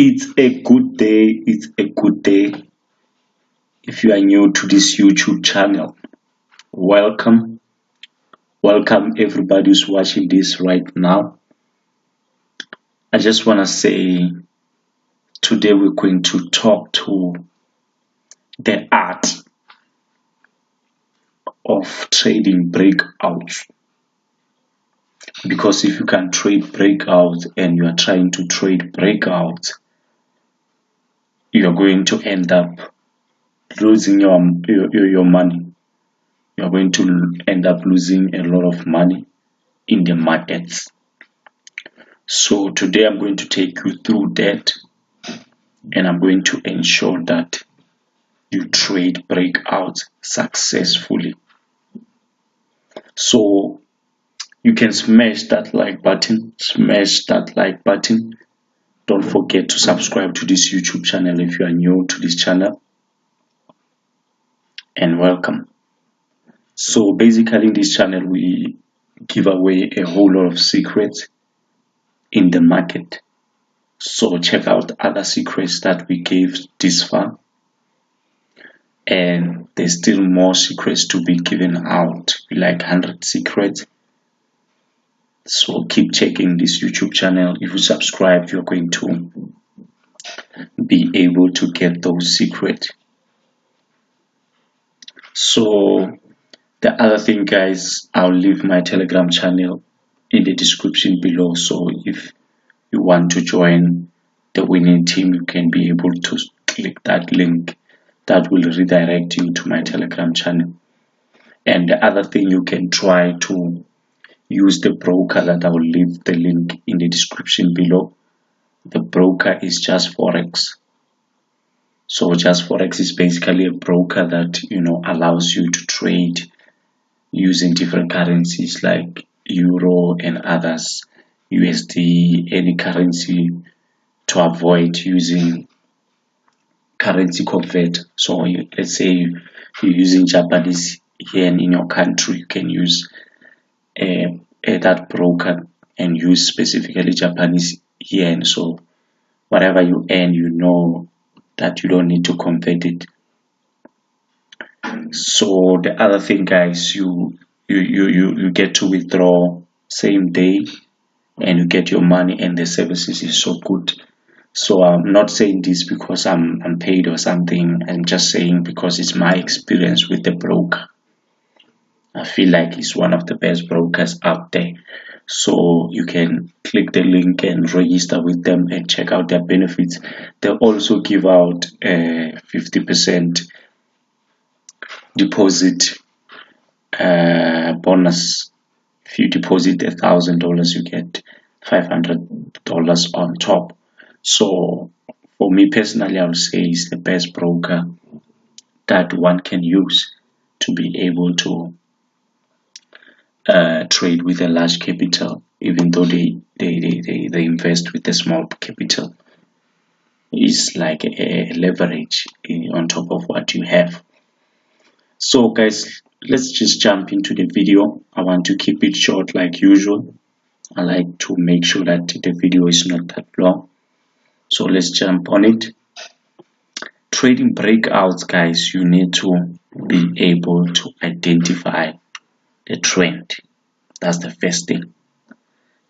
It's a good day. It's a good day. If you are new to this YouTube channel, welcome. Welcome everybody who's watching this right now. I just want to say today we're going to talk to the art of trading breakouts. Because if you can trade breakouts and you are trying to trade breakouts, you are going to end up losing your money. You are going to end up losing a lot of money in the markets. So today I'm going to take you through that, and I'm going to ensure that you trade breakouts successfully. So you can smash that like button, Don't forget to subscribe to this YouTube channel if you are new to this channel, and welcome. So basically in this channel we give away a whole lot of secrets in the market. So check out other secrets that we gave this far, and there's still more secrets to be given out, like 100 secrets. So keep checking this YouTube channel. If you subscribe, you're going to be able to get those secrets. So the other thing, guys, I'll leave my Telegram channel in the description below. So if you want to join the winning team, you can be able to click that link. That will redirect you to my Telegram channel. And the other thing, you can try to use the broker that I will leave the link in the description below. The broker is Just Forex. So Just Forex is basically a broker that allows you to trade using different currencies like Euro and others, USD, any currency, to avoid using currency converter. So let's say you're using Japanese yen in your country, you can use that broker and use specifically Japanese yen. So whatever you earn, you know that you don't need to convert it. So the other thing, guys, you get to withdraw same day, and you get your money, and the services is so good. So I'm not saying this because I'm paid or something. I'm just saying because it's my experience with the broker. I feel like it's one of the best brokers out there. So you can click the link and register with them and check out their benefits. They also give out a 50% deposit bonus. If you deposit $1,000, you get $500 on top. So for me personally, I would say it's the best broker that one can use to be able to trade with a large capital, even though they invest with a small capital. It's like a leverage on top of what you have. So guys, let's just jump into the video. I want to keep it short like usual. I like to make sure that the video is not that long. So let's jump on it. Trading breakouts, guys, you need to be able to identify the trend. That's the first thing.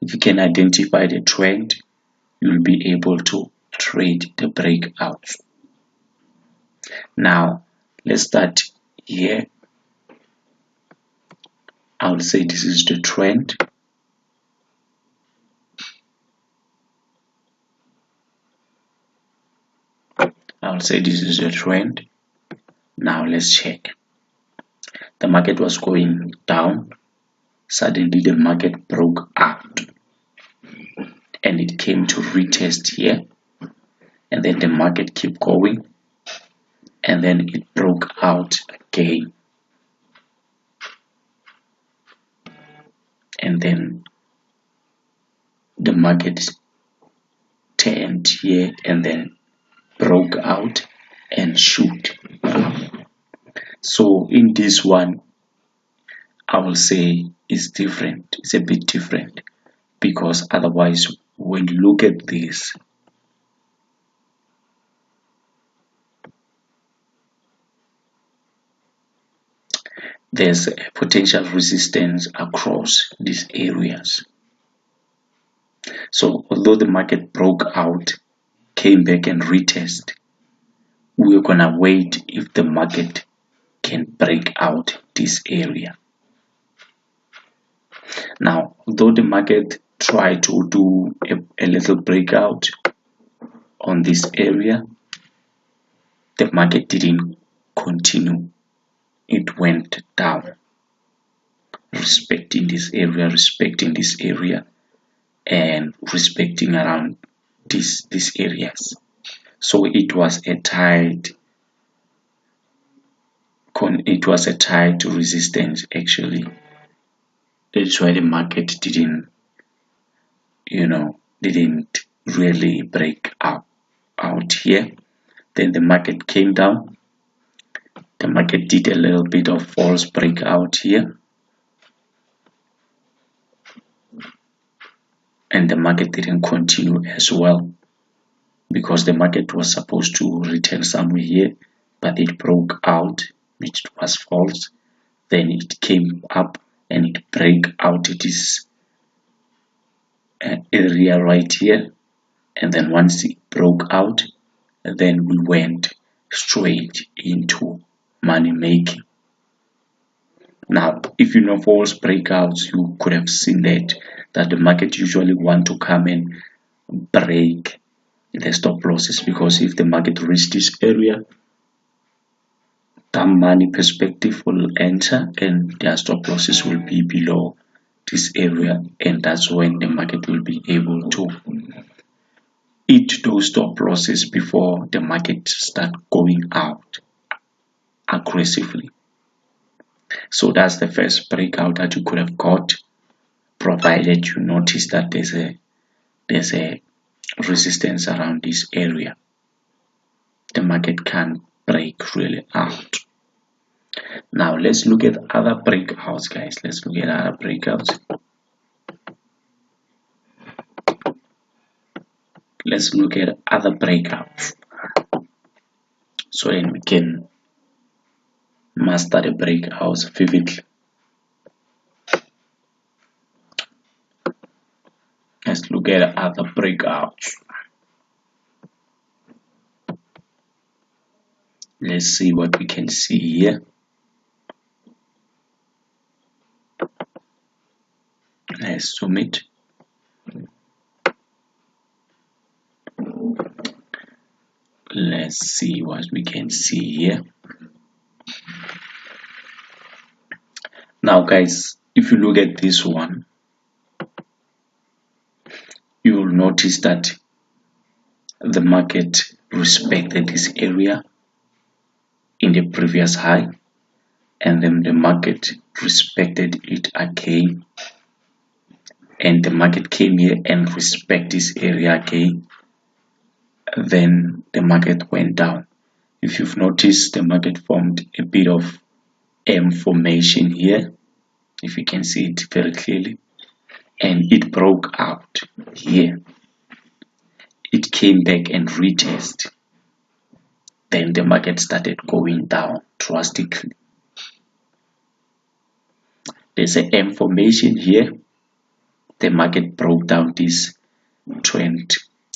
If you can identify the trend, you'll be able to trade the breakouts. Now, let's start here. I will say this is the trend. I'll say this is the trend. Now let's check. The market was going down. Suddenly the market broke out and it came to retest here, and then the market kept going, and then it broke out again, and then the market turned here and then broke out and shoot. So in this one, I will say it's different. It's a bit different, because otherwise when you look at this, there's a potential resistance across these areas. So although the market broke out, came back and retest, we're gonna wait if the market can break out this area. Now, although the market tried to do a little breakout on this area, the market didn't continue. It went down, respecting this area, and respecting around these areas. So it was a tight resistance actually. That's why the market didn't really break out here. Then the market came down. The market did a little bit of false breakout here, and the market didn't continue as well, because the market was supposed to return somewhere here, but it broke out, which was false. Then it came up and it break out this area right here, and then once it broke out, then we went straight into money making. Now, if you know false breakouts, you could have seen that the market usually want to come and break the stop losses, because if the market reaches this area, the money perspective will enter and their stop losses will be below this area, and that's when the market will be able to eat those stop losses before the market start going out aggressively. So that's the first breakout that you could have got, provided you notice that there's a resistance around this area. The market can break really out. Now let's look at other breakouts, guys. Let's look at other breakouts. Let's look at other breakouts, so then we can master the breakouts vividly. Let's look at other breakouts. Let's see what we can see here. Let's zoom it. Let's see what we can see here. Now guys, if you look at this one, you will notice that the market respected this area in the previous high, and then the market respected it again, and the market came here and respect this area again. Then the market went down. If you've noticed, the market formed a bit of M formation here, if you can see it very clearly, and it broke out here. It came back and retested. Then the market started going down drastically. There's an M formation here. The market broke down this trend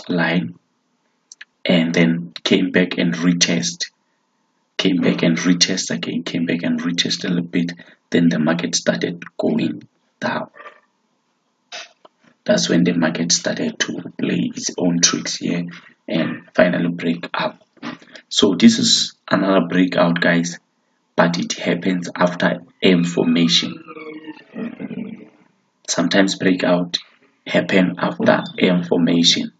line and then came back and retested. Came back and retested again, came back and retested a little bit. Then the market started going down. That's when the market started to play its own tricks here and finally break up. So this is another breakout, guys, but it happens after M formation. Sometimes breakout happen after M formation.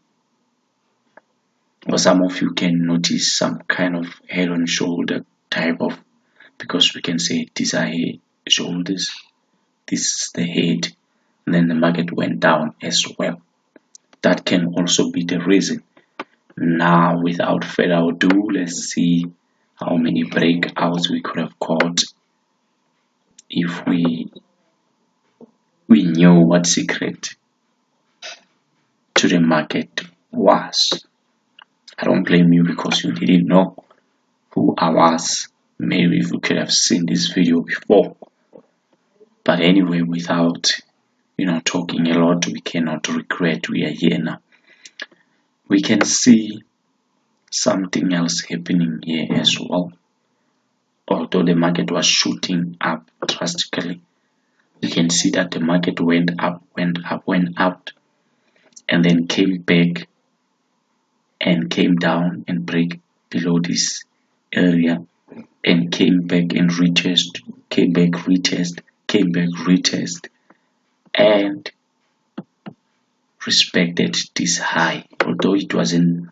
Or some of you can notice some kind of head and shoulder type of, because we can say these are shoulders, this is the head, and then the market went down as well. That can also be the reason. Now, without further ado, let's see how many breakouts we could have caught if we knew what secret to the market was. I don't blame you because you didn't know who I was. Maybe if you could have seen this video before, But anyway, without talking a lot, we cannot regret we are here now. We can see something else happening here as well. Although the market was shooting up drastically, you can see that the market went up, and then came back and came down and break below this area, and came back and retest, came back, retest, and respected this high, although it wasn't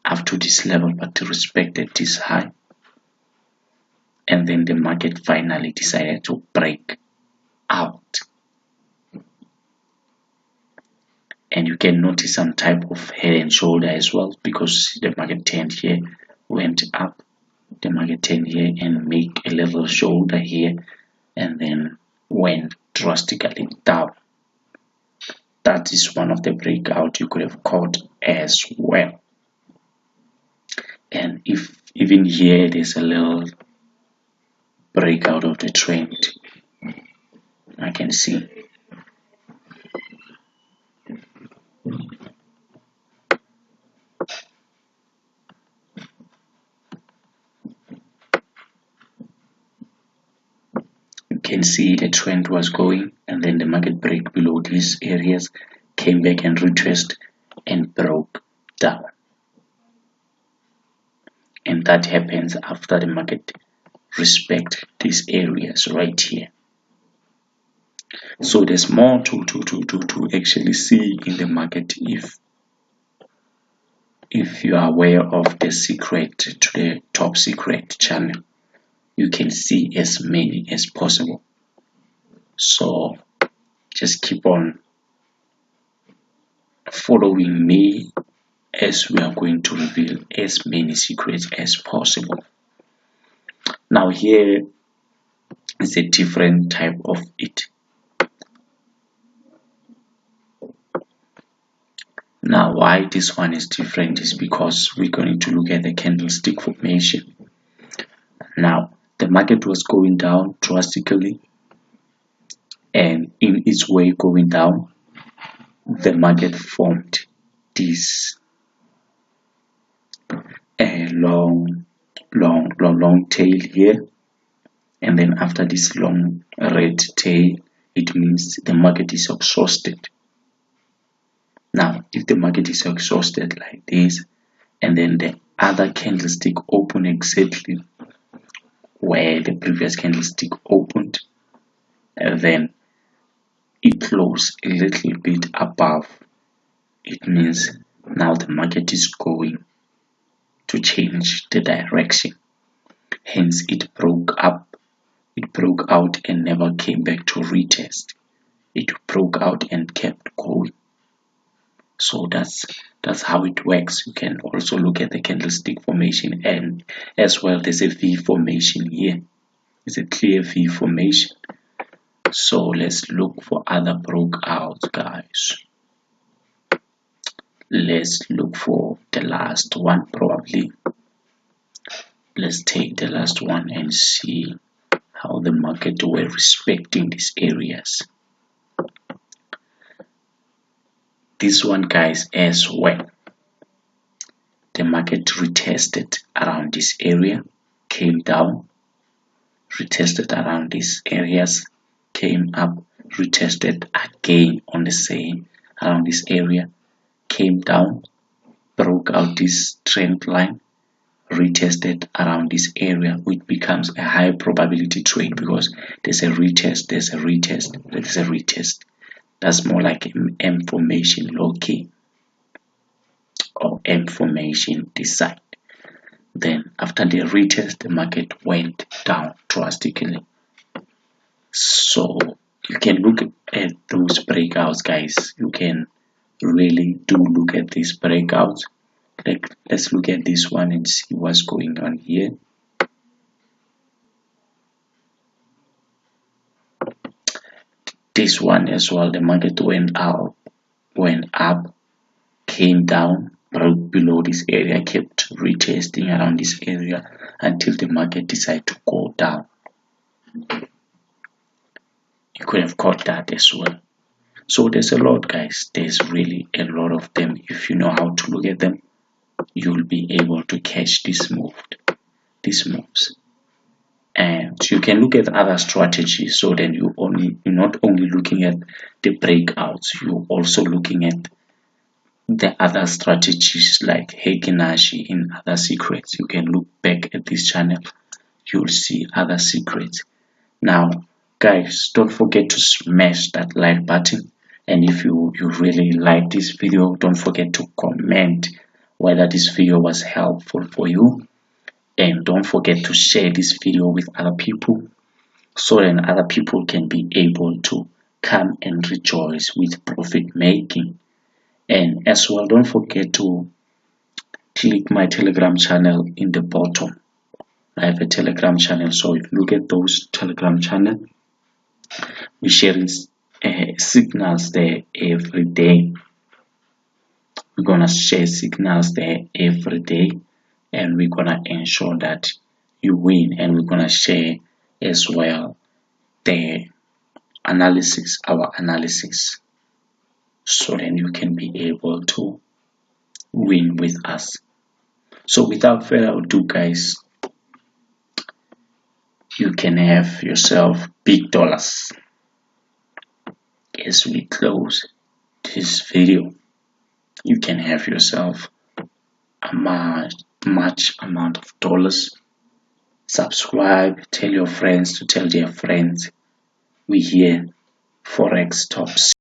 up to this level, but respected this high. And then the market finally decided to break out. And you can notice some type of head and shoulder as well, because the market turned here, went up, the market turned here and make a little shoulder here, and then went drastically down. That is one of the breakout you could have caught as well. And if even here there's a little breakout of the trend, I can see. You can see the trend was going, and then the market break below these areas, came back and retraced and broke down. And that happens after the market respect these areas right here. So there's more to actually see in the market if you are aware of the secret to the top secret channel. You can see as many as possible. So just keep on following me as we are going to reveal as many secrets as possible. Now here is a different type of it. Now why this one is different is because we're going to look at the candlestick formation. Now the market was going down drastically, and in its way going down, the market formed this long tail here, and then after this long red tail, it means the market is exhausted. Now if the market is exhausted like this, and then the other candlestick open exactly where the previous candlestick opened, and then it closed a little bit above, it means now the market is going to change the direction. Hence it broke out and never came back to retest. It broke out and kept going. So that's how it works. You can also look at the candlestick formation, and as well there's a V formation here. It's a clear V formation. So let's look for other breakouts, guys. Let's look for the last one probably. Let's take the last one and see how the market were respecting these areas. This one, guys, as well. The market retested around this area, came down, retested around these areas, came up, retested again on the same around this area, came down, broke out this trend line, retested around this area, which becomes a high probability trade because there's a retest, there's a retest, there's a retest. That's more like M formation low key or M formation this side. Then after the retest, the market went down drastically. So you can look at those breakouts, guys. You can really do look at these breakouts. Like, let's look at this one and see what's going on here. This one as well, the market went up, came down, broke below this area, kept retesting around this area until the market decided to go down. you could have caught that as well. So there's a lot, guys. There's really a lot of them. If you know how to look at them, you'll be able to catch these moves. And you can look at other strategies. So then you're not only looking at the breakouts, you're also looking at the other strategies like Heikinashi in other secrets. You can look back at this channel, you'll see other secrets. Now guys, don't forget to smash that like button, and if you really like this video, don't forget to comment whether this video was helpful for you, and don't forget to share this video with other people so then other people can be able to come and rejoice with profit making. And as well, don't forget to click my Telegram channel in the bottom. I have a Telegram channel, so look at those Telegram channel. We're sharing signals there every day. We're gonna share signals there every day, and we're gonna ensure that you win. And we're gonna share as well the analysis, our analysis, so then you can be able to win with us. So without further ado, guys, you can have yourself big dollars as we close this video. You can have yourself a much amount of dollars. Subscribe, tell your friends to tell their friends. We here Forex Tops.